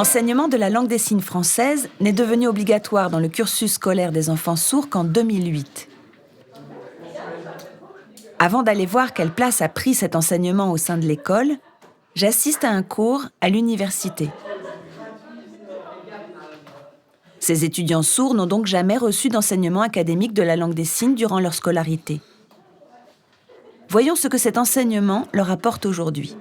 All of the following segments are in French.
L'enseignement de la langue des signes française n'est devenu obligatoire dans le cursus scolaire des enfants sourds qu'en 2008. Avant d'aller voir quelle place a pris cet enseignement au sein de l'école, j'assiste à un cours à l'université. Ces étudiants sourds n'ont donc jamais reçu d'enseignement académique de la langue des signes durant leur scolarité. Voyons ce que cet enseignement leur apporte aujourd'hui.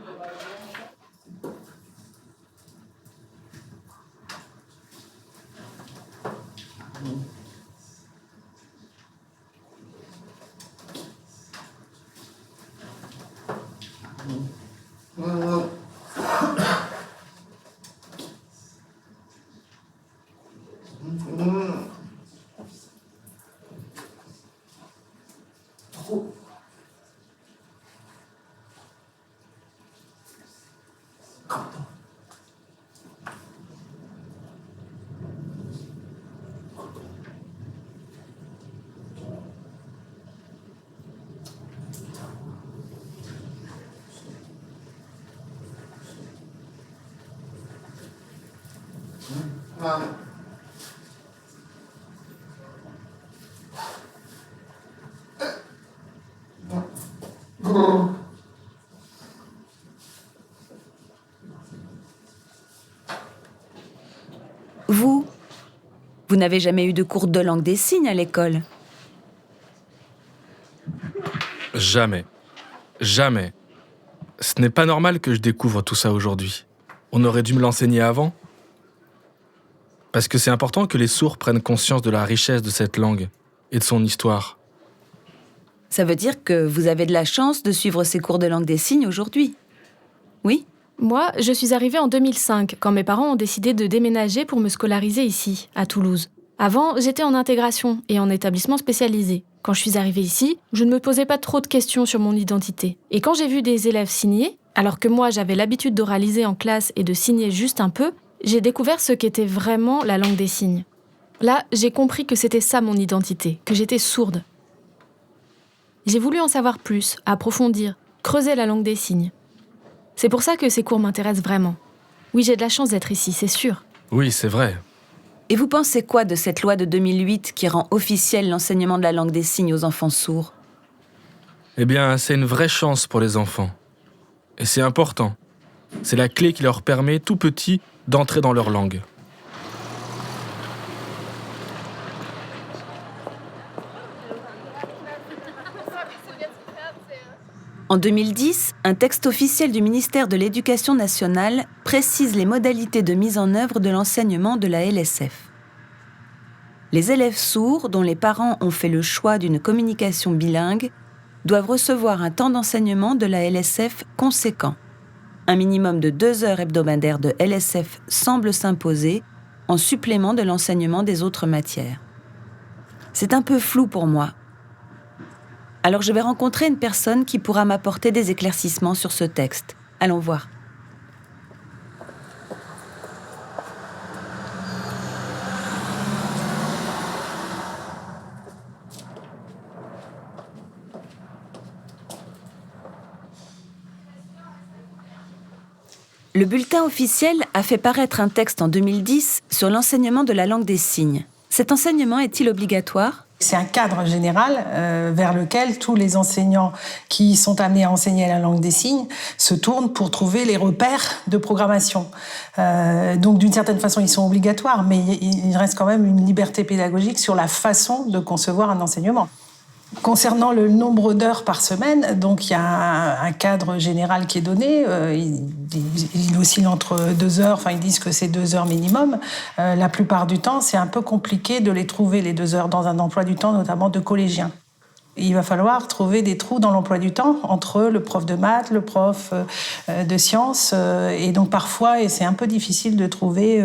Vous n'avez jamais eu de cours de langue des signes à l'école? Jamais. Jamais. Ce n'est pas normal que je découvre tout ça aujourd'hui. On aurait dû me l'enseigner avant. Parce que c'est important que les sourds prennent conscience de la richesse de cette langue et de son histoire. Ça veut dire que vous avez de la chance de suivre ces cours de langue des signes aujourd'hui? Oui? Moi, je suis arrivée en 2005, quand mes parents ont décidé de déménager pour me scolariser ici, à Toulouse. Avant, j'étais en intégration et en établissement spécialisé. Quand je suis arrivée ici, je ne me posais pas trop de questions sur mon identité. Et quand j'ai vu des élèves signer, alors que moi j'avais l'habitude d'oraliser en classe et de signer juste un peu, j'ai découvert ce qu'était vraiment la langue des signes. Là, j'ai compris que c'était ça mon identité, que j'étais sourde. J'ai voulu en savoir plus, approfondir, creuser la langue des signes. C'est pour ça que ces cours m'intéressent vraiment. Oui, j'ai de la chance d'être ici, c'est sûr. Oui, c'est vrai. Et vous pensez quoi de cette loi de 2008 qui rend officiel l'enseignement de la langue des signes aux enfants sourds? Eh bien, c'est une vraie chance pour les enfants. Et c'est important. C'est la clé qui leur permet, tout petit, d'entrer dans leur langue. En 2010, un texte officiel du ministère de l'Éducation nationale précise les modalités de mise en œuvre de l'enseignement de la LSF. Les élèves sourds dont les parents ont fait le choix d'une communication bilingue doivent recevoir un temps d'enseignement de la LSF conséquent. Un minimum de 2 heures hebdomadaires de LSF semble s'imposer en supplément de l'enseignement des autres matières. C'est un peu flou pour moi. Alors je vais rencontrer une personne qui pourra m'apporter des éclaircissements sur ce texte. Allons voir. Le bulletin officiel a fait paraître un texte en 2010 sur l'enseignement de la langue des signes. Cet enseignement est-il obligatoire ? C'est un cadre général vers lequel tous les enseignants qui sont amenés à enseigner la langue des signes se tournent pour trouver les repères de programmation. Donc d'une certaine façon, ils sont obligatoires, mais il reste quand même une liberté pédagogique sur la façon de concevoir un enseignement. Concernant le nombre d'heures par semaine, donc il y a un cadre général qui est donné. Il oscille entre 2 heures, enfin ils disent que c'est 2 heures minimum. La plupart du temps, c'est un peu compliqué de les trouver, les 2 heures, dans un emploi du temps, notamment de collégiens. Il va falloir trouver des trous dans l'emploi du temps entre le prof de maths, le prof de sciences. Et donc parfois, et c'est un peu difficile de trouver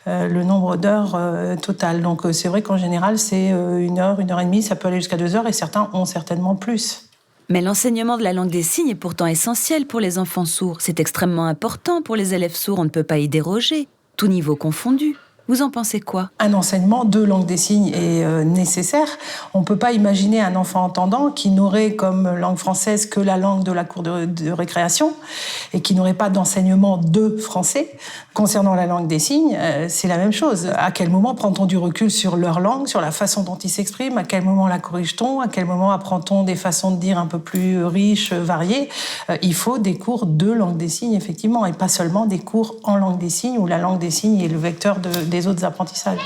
le nombre d'heures total. Donc c'est vrai qu'en général, c'est 1 heure, 1 heure et demie, ça peut aller jusqu'à 2 heures et certains ont certainement plus. Mais l'enseignement de la langue des signes est pourtant essentiel pour les enfants sourds. C'est extrêmement important pour les élèves sourds, on ne peut pas y déroger, tout niveau confondu. Vous en pensez quoi? Un enseignement de langue des signes est nécessaire. On ne peut pas imaginer un enfant entendant qui n'aurait comme langue française que la langue de la cour de récréation et qui n'aurait pas d'enseignement de français. Concernant la langue des signes, c'est la même chose. À quel moment prend-on du recul sur leur langue, sur la façon dont ils s'expriment? À quel moment la corrige-t-on? À quel moment apprend-on des façons de dire un peu plus riches, variées? Il faut des cours de langue des signes, effectivement, et pas seulement des cours en langue des signes où la langue des signes est le vecteur des autres apprentissages.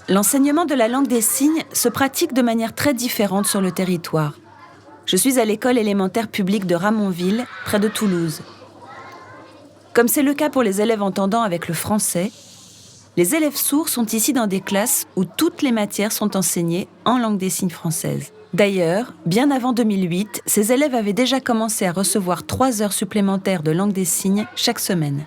L'enseignement de la langue des signes se pratique de manière très différente sur le territoire. Je suis à l'école élémentaire publique de Ramonville, près de Toulouse. Comme c'est le cas pour les élèves entendants avec le français, les élèves sourds sont ici dans des classes où toutes les matières sont enseignées en langue des signes française. D'ailleurs, bien avant 2008, ces élèves avaient déjà commencé à recevoir 3 heures supplémentaires de langue des signes chaque semaine.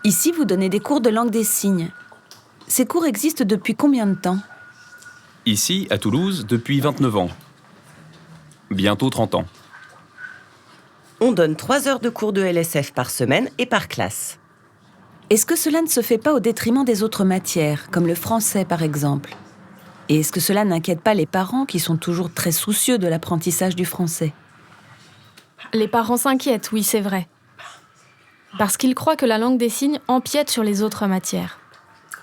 Ici, vous donnez des cours de langue des signes. Ces cours existent depuis combien de temps? Ici, à Toulouse, depuis 29 ans. Bientôt 30 ans. On donne 3 heures de cours de LSF par semaine et par classe. Est-ce que cela ne se fait pas au détriment des autres matières, comme le français par exemple? Et est-ce que cela n'inquiète pas les parents qui sont toujours très soucieux de l'apprentissage du français? Les parents s'inquiètent, oui, c'est vrai. Parce qu'ils croient que la langue des signes empiète sur les autres matières.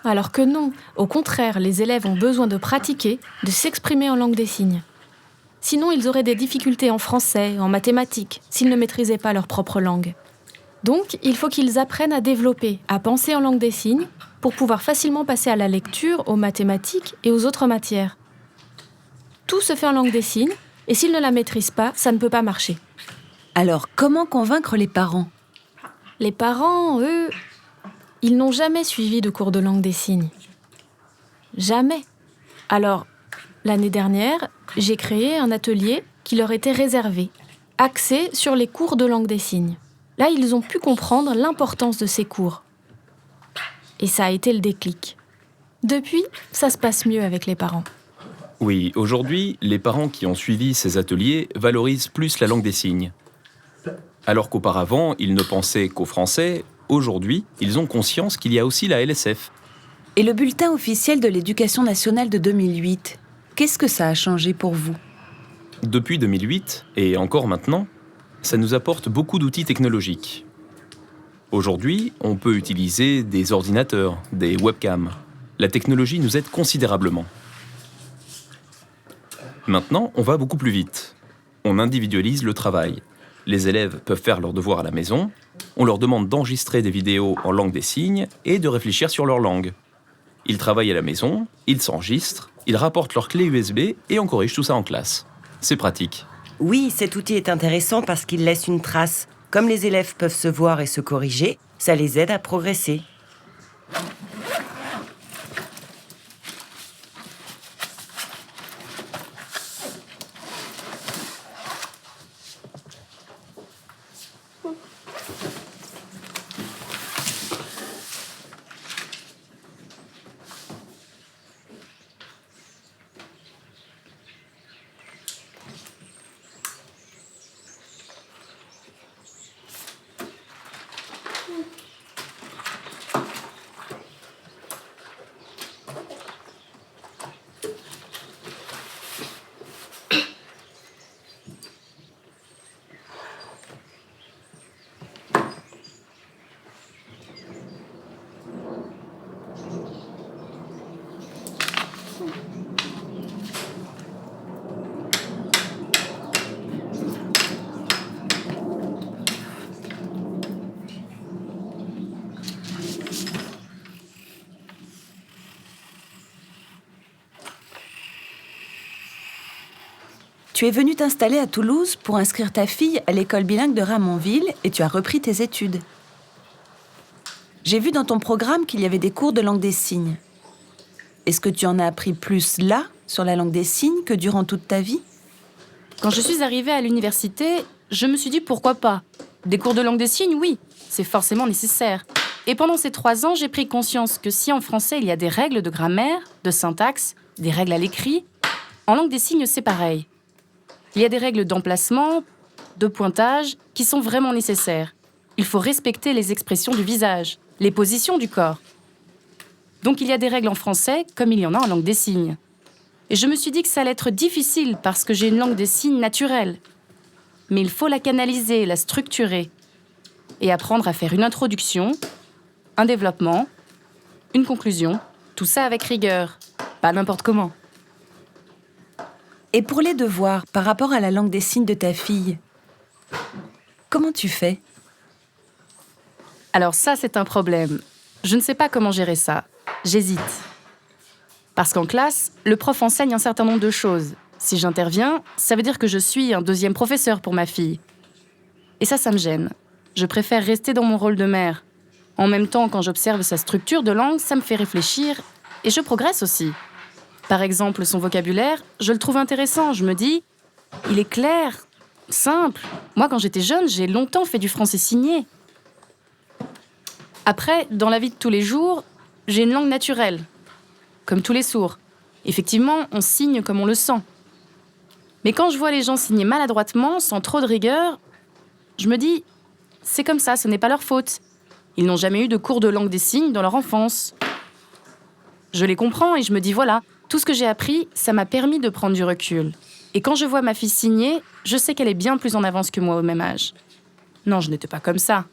Alors que non, au contraire, les élèves ont besoin de pratiquer, de s'exprimer en langue des signes. Sinon, ils auraient des difficultés en français, en mathématiques, s'ils ne maîtrisaient pas leur propre langue. Donc, il faut qu'ils apprennent à développer, à penser en langue des signes, pour pouvoir facilement passer à la lecture, aux mathématiques et aux autres matières. Tout se fait en langue des signes, et s'ils ne la maîtrisent pas, ça ne peut pas marcher. Alors, comment convaincre les parents? Les parents, eux, ils n'ont jamais suivi de cours de langue des signes. Jamais. Alors, l'année dernière, j'ai créé un atelier qui leur était réservé, axé sur les cours de langue des signes. Là, ils ont pu comprendre l'importance de ces cours. Et ça a été le déclic. Depuis, ça se passe mieux avec les parents. Oui, aujourd'hui, les parents qui ont suivi ces ateliers valorisent plus la langue des signes. Alors qu'auparavant, ils ne pensaient qu'au français, aujourd'hui, ils ont conscience qu'il y a aussi la LSF. Et le bulletin officiel de l'Éducation nationale de 2008, qu'est-ce que ça a changé pour vous? Depuis 2008, et encore maintenant, ça nous apporte beaucoup d'outils technologiques. Aujourd'hui, on peut utiliser des ordinateurs, des webcams. La technologie nous aide considérablement. Maintenant, on va beaucoup plus vite. On individualise le travail. Les élèves peuvent faire leurs devoirs à la maison, on leur demande d'enregistrer des vidéos en langue des signes et de réfléchir sur leur langue. Ils travaillent à la maison, ils s'enregistrent, ils rapportent leur clé USB et on corrige tout ça en classe. C'est pratique. Oui, cet outil est intéressant parce qu'il laisse une trace. Comme les élèves peuvent se voir et se corriger, ça les aide à progresser. Tu es venu t'installer à Toulouse pour inscrire ta fille à l'école bilingue de Ramonville et tu as repris tes études. J'ai vu dans ton programme qu'il y avait des cours de langue des signes. Est-ce que tu en as appris plus là, sur la langue des signes, que durant toute ta vie ? Quand je suis arrivée à l'université, je me suis dit pourquoi pas. Des cours de langue des signes, oui, c'est forcément nécessaire. Et pendant ces 3 ans, j'ai pris conscience que si en français il y a des règles de grammaire, de syntaxe, des règles à l'écrit, en langue des signes c'est pareil. Il y a des règles d'emplacement, de pointage, qui sont vraiment nécessaires. Il faut respecter les expressions du visage, les positions du corps. Donc il y a des règles en français comme il y en a en langue des signes. Et je me suis dit que ça allait être difficile parce que j'ai une langue des signes naturelle. Mais il faut la canaliser, la structurer et apprendre à faire une introduction, un développement, une conclusion, tout ça avec rigueur, pas n'importe comment. Et pour les devoirs, par rapport à la langue des signes de ta fille, comment tu fais ? Alors ça, c'est un problème. Je ne sais pas comment gérer ça. J'hésite. Parce qu'en classe, le prof enseigne un certain nombre de choses. Si j'interviens, ça veut dire que je suis un deuxième professeur pour ma fille. Et ça me gêne. Je préfère rester dans mon rôle de mère. En même temps, quand j'observe sa structure de langue, ça me fait réfléchir et je progresse aussi. Par exemple, son vocabulaire, je le trouve intéressant. Je me dis, il est clair, simple. Moi, quand j'étais jeune, j'ai longtemps fait du français signé. Après, dans la vie de tous les jours, j'ai une langue naturelle, comme tous les sourds. Effectivement, on signe comme on le sent. Mais quand je vois les gens signer maladroitement, sans trop de rigueur, je me dis, c'est comme ça, ce n'est pas leur faute. Ils n'ont jamais eu de cours de langue des signes dans leur enfance. Je les comprends et je me dis, voilà, tout ce que j'ai appris, ça m'a permis de prendre du recul. Et quand je vois ma fille signer, je sais qu'elle est bien plus en avance que moi au même âge. Non, je n'étais pas comme ça.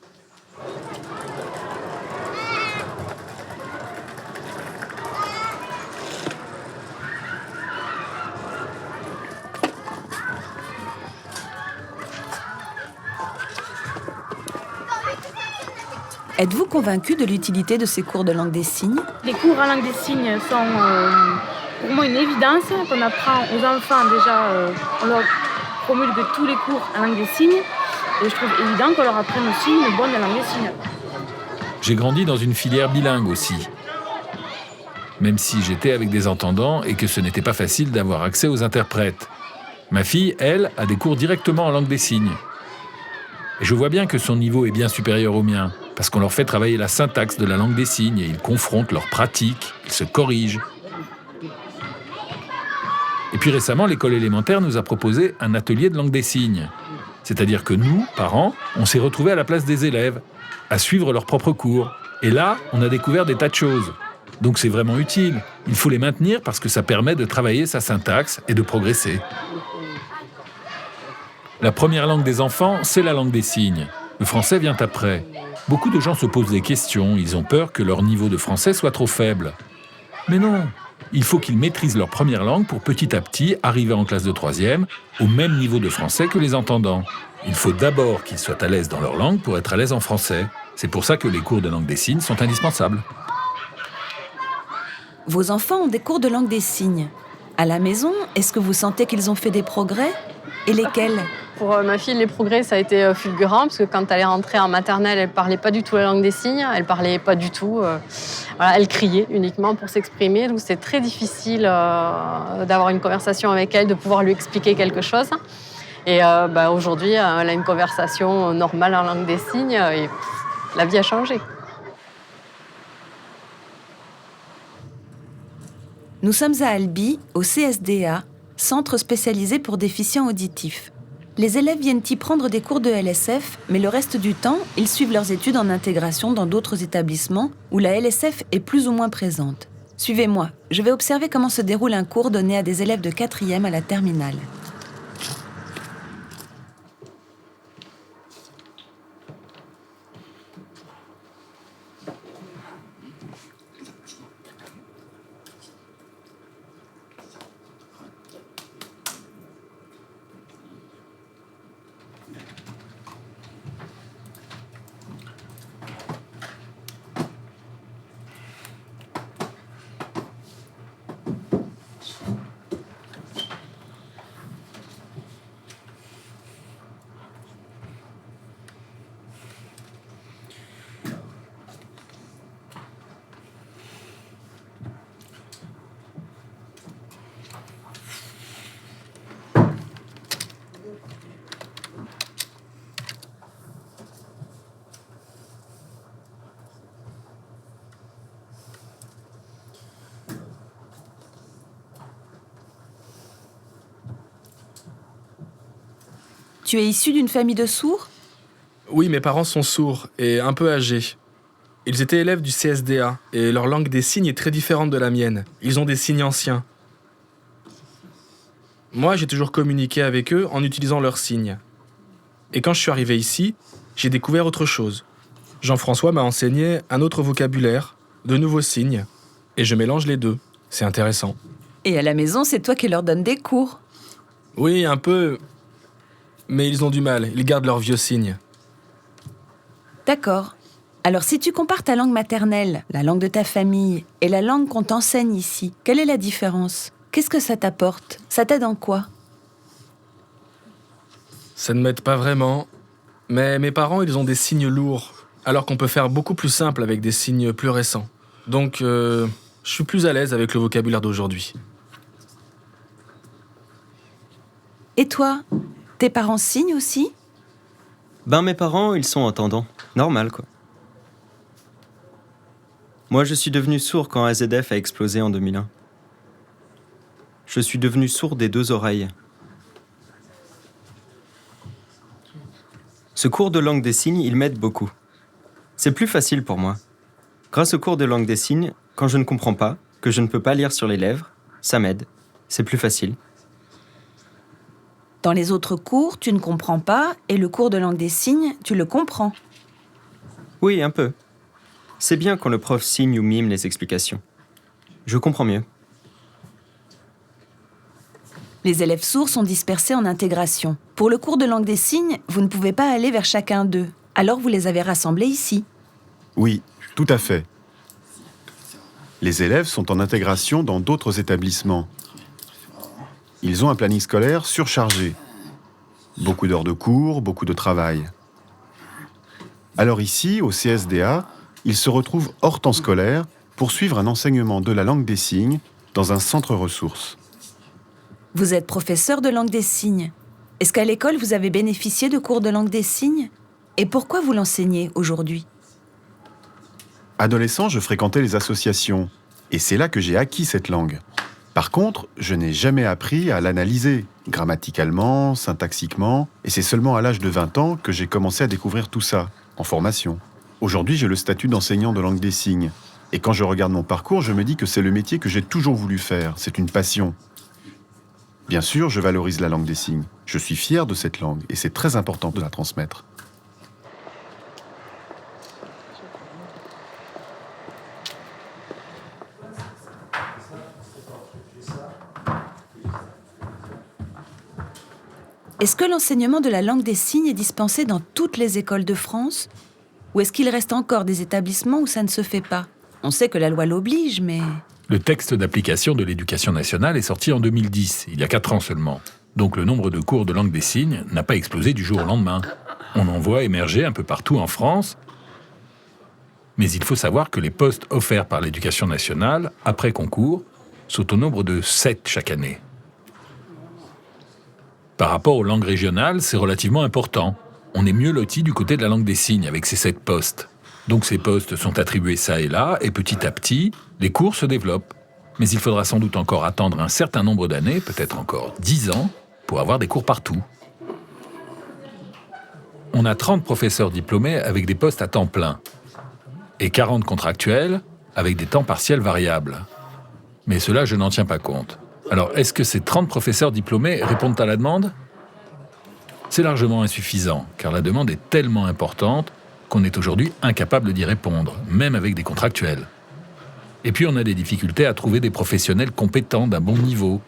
Êtes-vous convaincu de l'utilité de ces cours de langue des signes ? Les cours en langue des signes sont pour moi une évidence qu'on apprend aux enfants déjà. On leur promulgue tous les cours en langue des signes et je trouve évident qu'on leur apprenne aussi une bonne langue des signes. J'ai grandi dans une filière bilingue aussi. Même si j'étais avec des entendants et que ce n'était pas facile d'avoir accès aux interprètes. Ma fille, elle, a des cours directement en langue des signes. Et je vois bien que son niveau est bien supérieur au mien, parce qu'on leur fait travailler la syntaxe de la langue des signes et ils confrontent leurs pratiques, ils se corrigent. Et puis récemment, l'école élémentaire nous a proposé un atelier de langue des signes. C'est-à-dire que nous, parents, on s'est retrouvés à la place des élèves, à suivre leurs propres cours. Et là, on a découvert des tas de choses. Donc c'est vraiment utile. Il faut les maintenir parce que ça permet de travailler sa syntaxe et de progresser. La première langue des enfants, c'est la langue des signes. Le français vient après. Beaucoup de gens se posent des questions, ils ont peur que leur niveau de français soit trop faible. Mais non, il faut qu'ils maîtrisent leur première langue pour petit à petit arriver en classe de 3e au même niveau de français que les entendants. Il faut d'abord qu'ils soient à l'aise dans leur langue pour être à l'aise en français. C'est pour ça que les cours de langue des signes sont indispensables. Vos enfants ont des cours de langue des signes. À la maison, est-ce que vous sentez qu'ils ont fait des progrès? Et lesquels? Pour ma fille, les progrès, ça a été fulgurant, parce que quand elle est rentrée en maternelle, elle ne parlait pas du tout la langue des signes, elle ne parlait pas du tout. Voilà, elle criait uniquement pour s'exprimer, donc c'est très difficile d'avoir une conversation avec elle, de pouvoir lui expliquer quelque chose. Et aujourd'hui, elle a une conversation normale en langue des signes, et la vie a changé. Nous sommes à Albi, au CSDA, centre spécialisé pour déficients auditifs. Les élèves viennent y prendre des cours de LSF, mais le reste du temps, ils suivent leurs études en intégration dans d'autres établissements où la LSF est plus ou moins présente. Suivez-moi, je vais observer comment se déroule un cours donné à des élèves de 4e à la terminale. Tu es issu d'une famille de sourds? Oui, mes parents sont sourds et un peu âgés. Ils étaient élèves du CSDA et leur langue des signes est très différente de la mienne. Ils ont des signes anciens. Moi, j'ai toujours communiqué avec eux en utilisant leurs signes. Et quand je suis arrivé ici, j'ai découvert autre chose. Jean-François m'a enseigné un autre vocabulaire, de nouveaux signes, et je mélange les deux. C'est intéressant. Et à la maison, c'est toi qui leur donnes des cours? Oui, un peu, mais ils ont du mal, ils gardent leurs vieux signes. D'accord. Alors si tu compares ta langue maternelle, la langue de ta famille, et la langue qu'on t'enseigne ici, quelle est la différence? Qu'est-ce que ça t'apporte? Ça t'aide en quoi? Ça ne m'aide pas vraiment, mais mes parents, ils ont des signes lourds, alors qu'on peut faire beaucoup plus simple avec des signes plus récents. Donc, je suis plus à l'aise avec le vocabulaire d'aujourd'hui. Et toi? Tes parents signent aussi? Mes parents, ils sont entendants. Normal, quoi. Moi, je suis devenu sourd quand AZF a explosé en 2001. Je suis devenu sourd des 2 oreilles. Ce cours de langue des signes, il m'aide beaucoup. C'est plus facile pour moi. Grâce au cours de langue des signes, quand je ne comprends pas, que je ne peux pas lire sur les lèvres, ça m'aide. C'est plus facile. Dans les autres cours, tu ne comprends pas, et le cours de langue des signes, tu le comprends. Oui, un peu. C'est bien quand le prof signe ou mime les explications. Je comprends mieux. Les élèves sourds sont dispersés en intégration. Pour le cours de langue des signes, vous ne pouvez pas aller vers chacun d'eux. Alors vous les avez rassemblés ici. Oui, tout à fait. Les élèves sont en intégration dans d'autres établissements. Ils ont un planning scolaire surchargé. Beaucoup d'heures de cours, beaucoup de travail. Alors ici, au CSDA, ils se retrouvent hors temps scolaire pour suivre un enseignement de la langue des signes dans un centre ressources. Vous êtes professeur de langue des signes. Est-ce qu'à l'école, vous avez bénéficié de cours de langue des signes? Et pourquoi vous l'enseignez aujourd'hui? Adolescent, je fréquentais les associations. Et c'est là que j'ai acquis cette langue. Par contre, je n'ai jamais appris à l'analyser, grammaticalement, syntaxiquement, et c'est seulement à l'âge de 20 ans que j'ai commencé à découvrir tout ça, en formation. Aujourd'hui, j'ai le statut d'enseignant de langue des signes. Et quand je regarde mon parcours, je me dis que c'est le métier que j'ai toujours voulu faire, c'est une passion. Bien sûr, je valorise la langue des signes. Je suis fier de cette langue, et c'est très important de la transmettre. Est-ce que l'enseignement de la langue des signes est dispensé dans toutes les écoles de France ? Ou est-ce qu'il reste encore des établissements où ça ne se fait pas ? On sait que la loi l'oblige, mais... Le texte d'application de l'éducation nationale est sorti en 2010, il y a 4 ans seulement. Donc le nombre de cours de langue des signes n'a pas explosé du jour au lendemain. On en voit émerger un peu partout en France. Mais il faut savoir que les postes offerts par l'éducation nationale, après concours, sont au nombre de 7 chaque année. Par rapport aux langues régionales, c'est relativement important. On est mieux loti du côté de la langue des signes avec ces 7 postes. Donc ces postes sont attribués ça et là, et petit à petit, les cours se développent. Mais il faudra sans doute encore attendre un certain nombre d'années, peut-être encore 10 ans, pour avoir des cours partout. On a 30 professeurs diplômés avec des postes à temps plein, et 40 contractuels avec des temps partiels variables. Mais cela, je n'en tiens pas compte. Alors, est-ce que ces 30 professeurs diplômés répondent à la demande ? C'est largement insuffisant, car la demande est tellement importante qu'on est aujourd'hui incapable d'y répondre, même avec des contractuels. Et puis on a des difficultés à trouver des professionnels compétents d'un bon niveau.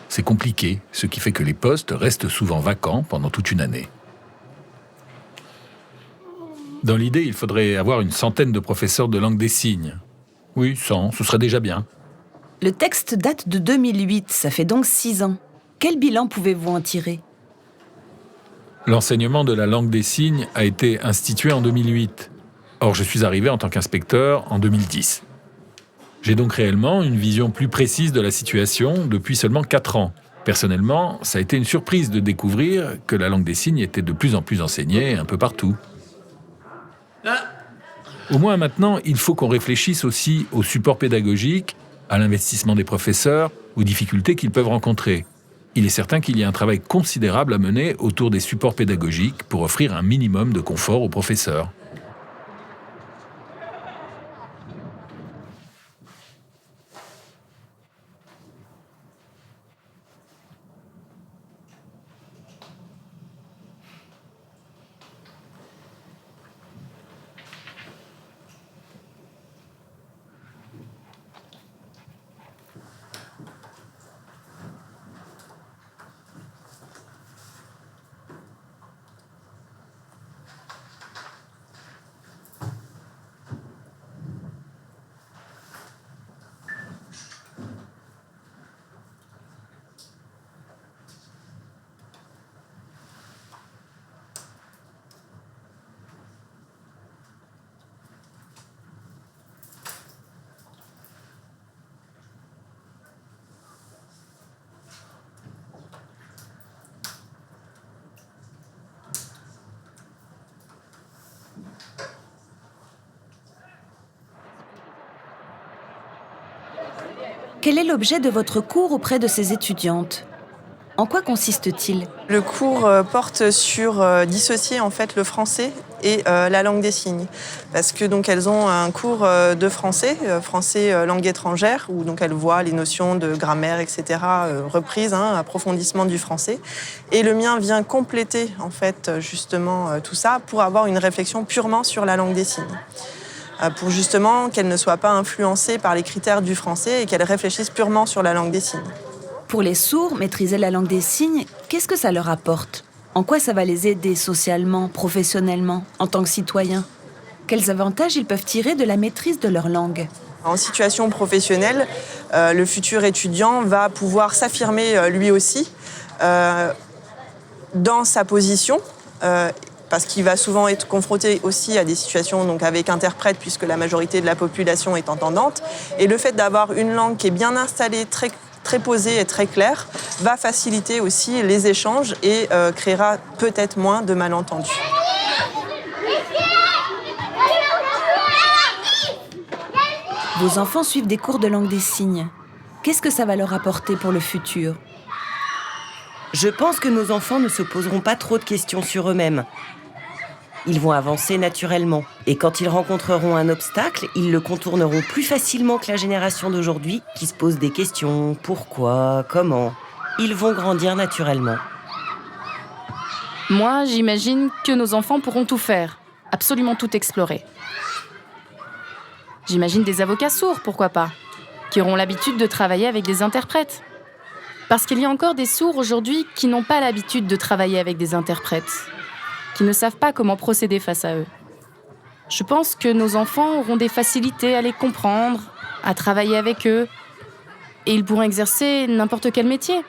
C'est compliqué, ce qui fait que les postes restent souvent vacants pendant toute une année. Dans l'idée, il faudrait avoir une centaine de professeurs de langue des signes. Oui, 100, ce serait déjà bien. Le texte date de 2008, ça fait donc 6 ans. Quel bilan pouvez-vous en tirer ? L'enseignement de la langue des signes a été institué en 2008. Or, je suis arrivé en tant qu'inspecteur en 2010. J'ai donc réellement une vision plus précise de la situation depuis seulement 4 ans. Personnellement, ça a été une surprise de découvrir que la langue des signes était de plus en plus enseignée un peu partout. Au moins maintenant, il faut qu'on réfléchisse aussi au support pédagogique, à l'investissement des professeurs, aux difficultés qu'ils peuvent rencontrer. Il est certain qu'il y a un travail considérable à mener autour des supports pédagogiques pour offrir un minimum de confort aux professeurs. Quel est l'objet de votre cours auprès de ces étudiantes ? En quoi consiste-t-il ? Le cours porte sur dissocier en fait le français et la langue des signes, parce que donc elles ont un cours de français, français langue étrangère, où donc elles voient les notions de grammaire, etc. Reprises, approfondissement du français, et le mien vient compléter en fait justement tout ça pour avoir une réflexion purement sur la langue des signes. Pour justement qu'elles ne soient pas influencées par les critères du français et qu'elles réfléchissent purement sur la langue des signes. Pour les sourds, maîtriser la langue des signes, qu'est-ce que ça leur apporte ? En quoi ça va les aider socialement, professionnellement, en tant que citoyens ? Quels avantages ils peuvent tirer de la maîtrise de leur langue ? En situation professionnelle, le futur étudiant va pouvoir s'affirmer lui aussi dans sa position, parce qu'il va souvent être confronté aussi à des situations donc avec interprète, puisque la majorité de la population est entendante. Et le fait d'avoir une langue qui est bien installée, très posée et très claire, va faciliter aussi les échanges et créera peut-être moins de malentendus. Vos enfants suivent des cours de langue des signes. Qu'est-ce que ça va leur apporter pour le futur ? Je pense que nos enfants ne se poseront pas trop de questions sur eux-mêmes. Ils vont avancer naturellement. Et quand ils rencontreront un obstacle, ils le contourneront plus facilement que la génération d'aujourd'hui qui se pose des questions. Pourquoi ? Comment ? Ils vont grandir naturellement. Moi, j'imagine que nos enfants pourront tout faire, absolument tout explorer. J'imagine des avocats sourds, pourquoi pas, qui auront l'habitude de travailler avec des interprètes. Parce qu'il y a encore des sourds aujourd'hui qui n'ont pas l'habitude de travailler avec des interprètes, qui ne savent pas comment procéder face à eux. Je pense que nos enfants auront des facilités à les comprendre, à travailler avec eux, et ils pourront exercer n'importe quel métier.